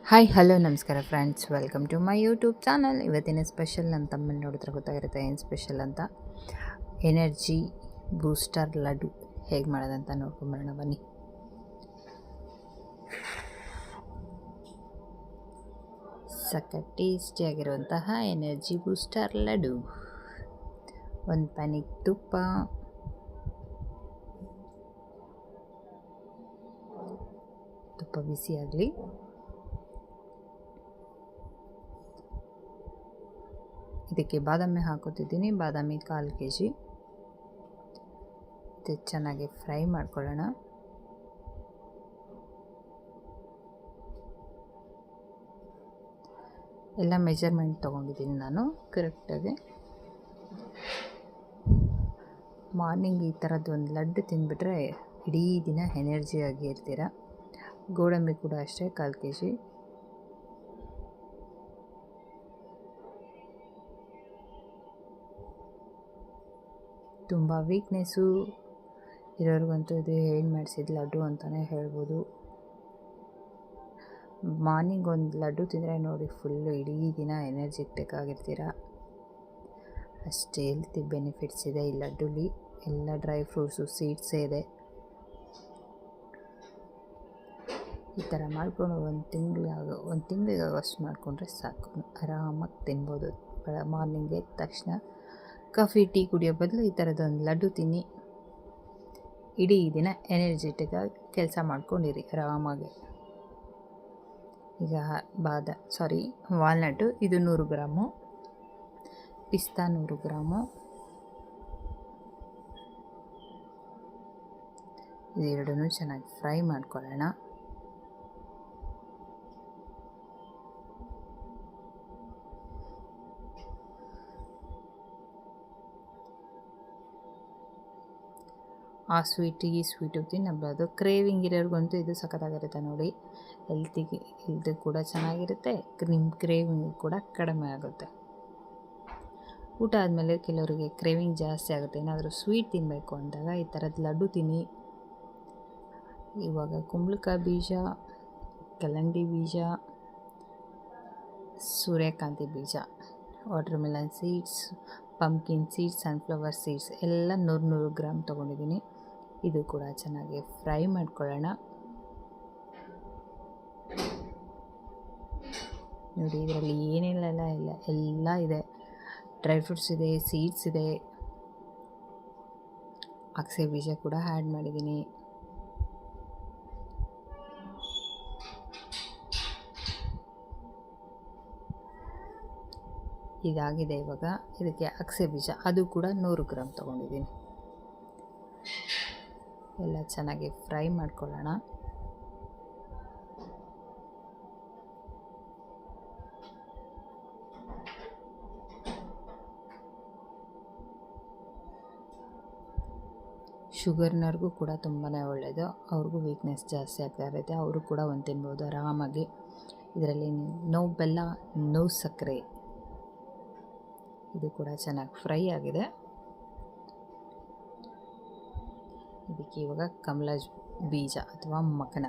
Hi hello ನಮಸ್ಕಾರ friends, welcome to my YouTube channel. ಇವತ್ತಿನ special ನಮ್ಮ ತಮ್ಮನ ನೋಡಿದ್ರೆ ಗೊತ್ತಾಗಿರುತ್ತೆ ಏನು ಸ್ಪೆಷಲ್ ಅಂತ. ಎನರ್ಜಿ ಬೂಸ್ಟರ್ ಲಡ್ಡು ಹೇಗೆ ಮಾಡೋದಂತ ನೋಡ್ಕೊಂಬರೋಣ ಬನ್ನಿ. ಸಖತ್ ಟೇಸ್ಟಿಯಾಗಿರುವಂತಹ ಎನರ್ಜಿ ಬೂಸ್ಟರ್ ಲಡ್ಡು. ಒಂದು ಪ್ಯಾನಿಗೆ ತುಪ್ಪ, ಬಿಸಿ ಆಗಲಿ. ಇದಕ್ಕೆ ಬಾದಾಮಿ ಹಾಕೋತಿದ್ದೀನಿ. ಬಾದಾಮಿ 1/4 kg. ಇದು ಚೆನ್ನಾಗಿ ಫ್ರೈ ಮಾಡ್ಕೊಳ್ಳೋಣ. ಎಲ್ಲ ಮೆಜರ್ಮೆಂಟ್ ತೊಗೊಂಡಿದ್ದೀನಿ ನಾನು ಕರೆಕ್ಟಾಗಿ. ಮಾರ್ನಿಂಗ್ ಈ ಥರದ್ದು ಒಂದು ಲಡ್ಡು ತಿಂದುಬಿಟ್ರೆ ಇಡೀ ದಿನ ಎನರ್ಜಿಯಾಗಿ ಇರ್ತೀರ. ಗೋಡಂಬಿ ಕೂಡ ಅಷ್ಟೇ 1/4 kg. ತುಂಬ ವೀಕ್ನೆಸ್ಸು ಇರೋರಿಗಂತೂ ಇದು ಏನು ಮಾಡಿಸಿದ ಲಡ್ಡು ಅಂತಲೇ ಹೇಳ್ಬೋದು. ಮಾರ್ನಿಂಗ್ ಒಂದು ಲಡ್ಡು ತಿಂದರೆ ನೋಡಿ ಫುಲ್ಲು ಇಡೀ ದಿನ ಎನರ್ಜೆಟಿಕ್ ಆಗಿರ್ತೀರ. ಅಷ್ಟೇ ಹೆಲ್ತಿ ಬೆನಿಫಿಟ್ಸ್ ಇದೆ ಈ ಲಡ್ಡುಲಿ. ಎಲ್ಲ ಡ್ರೈ ಫ್ರೂಟ್ಸು, ಸೀಡ್ಸೇ ಇದೆ. ಈ ಥರ ಮಾಡಿಕೊಂಡು ಒಂದು ತಿಂಗಳಿಗಾಗೋಷ್ಟು ಮಾಡಿಕೊಂಡ್ರೆ ಸಾಕು, ಆರಾಮಾಗಿ ತಿನ್ಬೋದು. ಮಾರ್ನಿಂಗ್ ಎದ್ದ ತಕ್ಷಣ ಕಾಫಿ ಟೀ ಕುಡಿಯೋ ಬದಲು ಈ ಥರದೊಂದು ಲಡ್ಡು ತಿನ್ನಿ. ಇಡೀ ದಿನ ಎನರ್ಜೆಟಿಕ್ಕಾಗಿ ಕೆಲಸ ಮಾಡ್ಕೊಂಡಿರಿ ಆರಾಮಾಗಿ. ಈಗ ವಾಲ್ನಟ್ಟು ಇದು 100 ಗ್ರಾಮು, ಪಿಸ್ತಾ 100 ಗ್ರಾಮು. ಇದೆರಡನ್ನೂ ಚೆನ್ನಾಗಿ ಫ್ರೈ ಮಾಡ್ಕೊಳ್ಳೋಣ. ಆ ಈ ಸ್ವೀಟು ತಿನ್ನಬಹುದು. ಕ್ರೇವಿಂಗ್ ಇರೋರಿಗಂತೂ ಇದು ಸಖತ್ತಾಗಿರುತ್ತೆ ನೋಡಿ. ಹೆಲ್ತ್ ಕೂಡ ಚೆನ್ನಾಗಿರುತ್ತೆ. ನಿಮ್ಮ ಕ್ರೇವಿಂಗ್ ಕೂಡ ಕಡಿಮೆ ಆಗುತ್ತೆ. ಊಟ ಆದಮೇಲೆ ಕೆಲವರಿಗೆ ಕ್ರೇವಿಂಗ್ ಜಾಸ್ತಿ ಆಗುತ್ತೆ, ಏನಾದರೂ ಸ್ವೀಟ್ ತಿನ್ನಬೇಕು ಅಂದಾಗ ಈ ಥರದ ಲಡ್ಡು ತಿನ್ನಿ. ಇವಾಗ ಕುಂಬಳಕಾಯಿ ಬೀಜ, ಕಲ್ಲಂಗಡಿ ಬೀಜ, ಸೂರ್ಯಕಾಂತಿ ಬೀಜ, water melon seeds, pumpkin seeds, sunflower seeds ಎಲ್ಲ 100 ಗ್ರಾಮ್ ತೊಗೊಂಡಿದ್ದೀನಿ. ಇದು ಕೂಡ ಚೆನ್ನಾಗಿ ಫ್ರೈ ಮಾಡ್ಕೊಳ್ಳೋಣ. ನೋಡಿ ಇದರಲ್ಲಿ ಏನೆಲ್ಲ ಎಲ್ಲ ಇದೆ. ಡ್ರೈ ಫ್ರೂಟ್ಸ್ ಇದೆ, ಸೀಡ್ಸ್ ಇದೆ, ಅಗಸೆ ಬೀಜ ಕೂಡ ಆ್ಯಡ್ ಮಾಡಿದ್ದೀನಿ. ಇದಾಗಿದೆ. ಇವಾಗ ಇದಕ್ಕೆ ಅಗಸೆ ಬೀಜ, ಅದು ಕೂಡ 100 ಗ್ರಾಮ್ ತೊಗೊಂಡಿದ್ದೀನಿ. ಎಲ್ಲ ಚೆನ್ನಾಗಿ ಫ್ರೈ ಮಾಡ್ಕೊಳ್ಳೋಣ. ಶುಗರ್ನವ್ರಿಗೂ ಕೂಡ ತುಂಬಾ ಒಳ್ಳೆಯದು. ಅವ್ರಿಗೂ ವೀಕ್ನೆಸ್ ಜಾಸ್ತಿ ಆಗ್ತಾ ಇರುತ್ತೆ, ಅವರು ಕೂಡ ಒಂದು ತಿನ್ಬೋದು ಆರಾಮಾಗಿ. ಇದರಲ್ಲಿ ನೋ ಬೆಲ್ಲ, ನೋ ಸಕ್ಕರೆ. ಇದು ಕೂಡ ಚೆನ್ನಾಗಿ ಫ್ರೈ ಆಗಿದೆ. ಇದಕ್ಕೆ ಇವಾಗ ಕಮಲ ಬೀಜ ಅಥವಾ ಮಖನ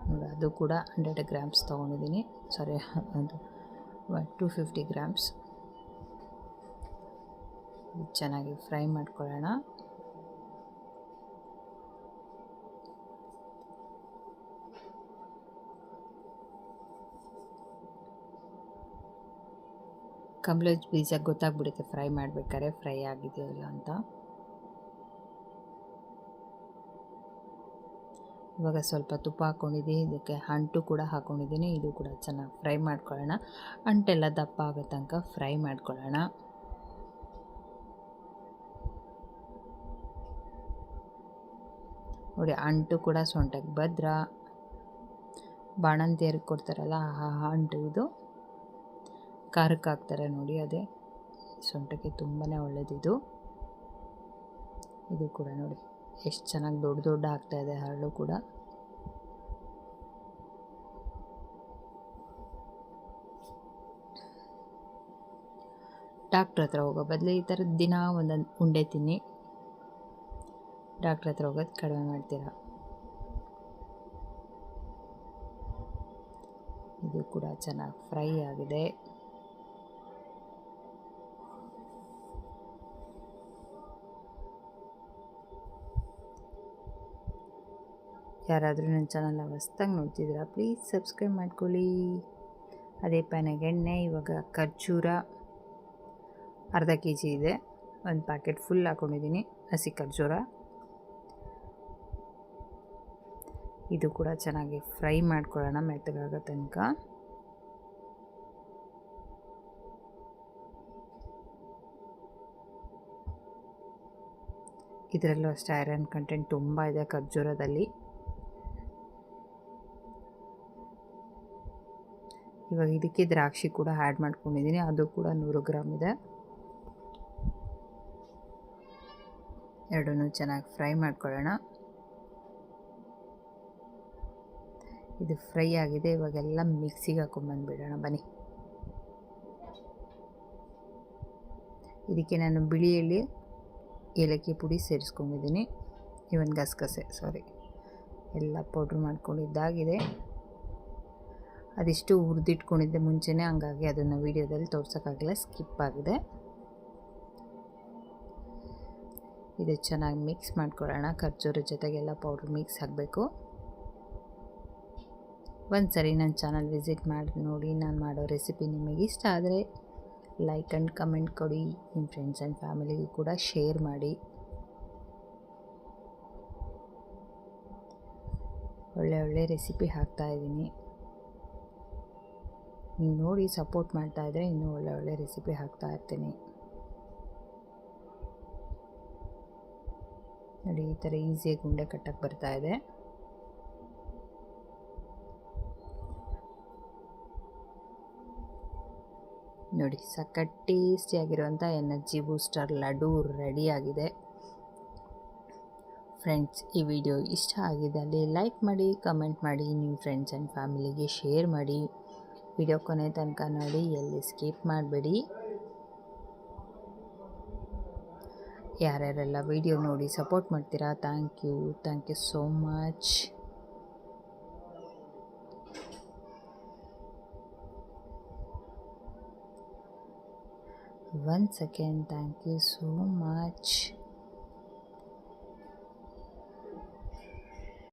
ನೋಡಿ, ಅದು ಕೂಡ 100 ಗ್ರಾಮ್ಸ್ ತೊಗೊಂಡಿದ್ದೀನಿ. ಅದು 250 ಗ್ರಾಮ್ಸ್. ಚೆನ್ನಾಗಿ ಫ್ರೈ ಮಾಡ್ಕೊಳ್ಳೋಣ. ಕಮಲ ಬೀಜ ಗೊತ್ತಾಗ್ಬಿಡುತ್ತೆ ಫ್ರೈ ಮಾಡಬೇಕಾದ್ರೆ ಫ್ರೈ ಆಗಿದೆಯೋ ಇಲ್ಲ ಅಂತ. ಇವಾಗ ಸ್ವಲ್ಪ ತುಪ್ಪ ಹಾಕ್ಕೊಂಡಿದ್ದೀನಿ. ಇದಕ್ಕೆ ಅಂಟು ಕೂಡ ಹಾಕ್ಕೊಂಡಿದ್ದೀನಿ. ಇದು ಕೂಡ ಚೆನ್ನಾಗಿ ಫ್ರೈ ಮಾಡ್ಕೊಳ್ಳೋಣ. ಅಂಟೆಲ್ಲ ದಪ್ಪ ಆಗೋ ತನಕ ಫ್ರೈ ಮಾಡ್ಕೊಳ್ಳೋಣ. ನೋಡಿ, ಅಂಟು ಕೂಡ ಸೊಂಟಕ್ಕೆ ಭದ್ರ. ಬಾಣಂತಿಯರಿಗೆ ಕೊಡ್ತಾರಲ್ಲ ಆ ಅಂಟು ಇದು. ಖಾರಕ್ಕೆ ಹಾಕ್ತಾರೆ ನೋಡಿ, ಅದೇ ಸೊಂಟಕ್ಕೆ ತುಂಬಾ ಒಳ್ಳೆಯದಿದು. ಇದು ಕೂಡ ನೋಡಿ ಎಷ್ಟು ಚೆನ್ನಾಗಿ ದೊಡ್ಡ ಆಗ್ತಾಯಿದೆ ಹರಳು ಕೂಡ. ಡಾಕ್ಟ್ರ್ ಹತ್ರ ಹೋಗೋ ಬದಲು ಈ ಥರದ್ದು ದಿನ ಒಂದೊಂದು ಉಂಡೆ ತಿನ್ನಿ. ಡಾಕ್ಟ್ರ್ ಹತ್ರ ಹೋಗೋದು ಕಡಿಮೆ ಮಾಡ್ತೀರಾ. ಇದು ಕೂಡ ಚೆನ್ನಾಗಿ ಫ್ರೈ ಆಗಿದೆ. ಯಾರಾದರೂ ನನ್ನ ಚಾನಲ್ನ ಹೊಸ್ದಾಗಿ ನೋಡ್ತಿದ್ದೀರಾ ಪ್ಲೀಸ್ ಸಬ್ಸ್ಕ್ರೈಬ್ ಮಾಡ್ಕೊಳ್ಳಿ. ಅದೇ ಪ್ಯಾನಿಗೆ ಎಣ್ಣೆ. ಇವಾಗ ಖರ್ಜೂರ ಅರ್ಧ kg ಇದೆ, ಒಂದು ಪ್ಯಾಕೆಟ್ ಫುಲ್ ಹಾಕ್ಕೊಂಡಿದ್ದೀನಿ ಹಸಿ ಖರ್ಜೂರ. ಇದು ಕೂಡ ಚೆನ್ನಾಗಿ ಫ್ರೈ ಮಾಡ್ಕೊಳ್ಳೋಣ ಮೆತ್ತಗಾಗೋ ತನಕ. ಇದರಲ್ಲೂ ಅಷ್ಟೇ ಐರನ್ ಕಂಟೆಂಟ್ ತುಂಬ ಇದೆ ಖರ್ಜೂರದಲ್ಲಿ. ಇವಾಗ ಇದಕ್ಕೆ ದ್ರಾಕ್ಷಿ ಕೂಡ ಆ್ಯಡ್ ಮಾಡ್ಕೊಂಡಿದ್ದೀನಿ, ಅದು ಕೂಡ 100 ಗ್ರಾಮ್ ಇದೆ. ಎರಡನ್ನೂ ಚೆನ್ನಾಗಿ ಫ್ರೈ ಮಾಡ್ಕೊಳ್ಳೋಣ. ಇದು ಫ್ರೈ ಆಗಿದೆ, ಇವಾಗೆಲ್ಲ ಮಿಕ್ಸಿಗೆ ಹಾಕೊಂಡ್ಬಂದುಬಿಡೋಣ ಬನ್ನಿ. ಇದಕ್ಕೆ ನಾನು ಬಿಳಿ ಎಳ್ಳು ಏಲಕ್ಕಿ ಪುಡಿ ಸೇರಿಸ್ಕೊಂಡಿದ್ದೀನಿ. ಇವನ್ ಗಸಗಸೆ ಎಲ್ಲ ಪೌಡ್ರ್ ಮಾಡ್ಕೊಂಡಿದ್ದಾಗಿದೆ. ಅದಿಷ್ಟು ಹುರಿದಿಟ್ಕೊಂಡಿದ್ದೆ ಮುಂಚೆನೇ, ಹಂಗಾಗಿ ಅದನ್ನು ವೀಡಿಯೋದಲ್ಲಿ ತೋರ್ಸೋಕ್ಕಾಗಿಲ್ಲ, ಸ್ಕಿಪ್ ಆಗಿದೆ. ಇದು ಚೆನ್ನಾಗಿ ಮಿಕ್ಸ್ ಮಾಡ್ಕೊಳ್ಳೋಣ. ಖರ್ಜೂರ ಜೊತೆಗೆಲ್ಲ ಪೌಡ್ರ್ ಮಿಕ್ಸ್ ಆಗಬೇಕು. ಒಂದು ಸರಿ ನನ್ನ ಚಾನಲ್ ವಿಸಿಟ್ ಮಾಡಿ ನೋಡಿ. ನಾನು ಮಾಡೋ ರೆಸಿಪಿ ನಿಮಗೆ ಇಷ್ಟ ಆದರೆ ಲೈಕ್ ಆ್ಯಂಡ್ ಕಮೆಂಟ್ ಕೊಡಿ. ನಿಮ್ಮ ಫ್ರೆಂಡ್ಸ್ ಆ್ಯಂಡ್ ಫ್ಯಾಮಿಲಿಗೂ ಕೂಡ ಶೇರ್ ಮಾಡಿ. ಒಳ್ಳೆ ರೆಸಿಪಿ ಹಾಕ್ತಾಯಿದ್ದೀನಿ. ನೀವು ನೋಡಿ ಸಪೋರ್ಟ್ ಮಾಡ್ತಾಯಿದ್ರೆ ಇನ್ನೂ ಒಳ್ಳೆ ರೆಸಿಪಿ ಹಾಕ್ತಾಯಿರ್ತೀನಿ. ನೋಡಿ ಈ ಥರ ಈಸಿಯಾಗಿ ಉಂಡೆ ಕಟ್ಟಕ್ಕೆ ಬರ್ತಾಯಿದೆ. ನೋಡಿ ಸಖತ್ ಟೇಸ್ಟಿಯಾಗಿರುವಂಥ ಎನರ್ಜಿ ಬೂಸ್ಟರ್ ಲಡ್ಡು ರೆಡಿಯಾಗಿದೆ. ಫ್ರೆಂಡ್ಸ್, ಈ ವಿಡಿಯೋ ಇಷ್ಟ ಆಗಿದ್ದಲ್ಲಿ ಲೈಕ್ ಮಾಡಿ, ಕಮೆಂಟ್ ಮಾಡಿ, ನಿಮ್ಮ ಫ್ರೆಂಡ್ಸ್ ಆ್ಯಂಡ್ ಫ್ಯಾಮಿಲಿಗೆ ಶೇರ್ ಮಾಡಿ. ವಿಡಿಯೋ ಕೊನೆ ತನಕ ನೋಡಿ, ಎಲ್ಲಿ ಸ್ಕಿಪ್ ಮಾಡಬೇಡಿ. ಯಾರ್ಯಾರೆಲ್ಲ ವಿಡಿಯೋ ನೋಡಿ ಸಪೋರ್ಟ್ ಮಾಡ್ತೀರಾ, thank you so much. Once again, thank you so much.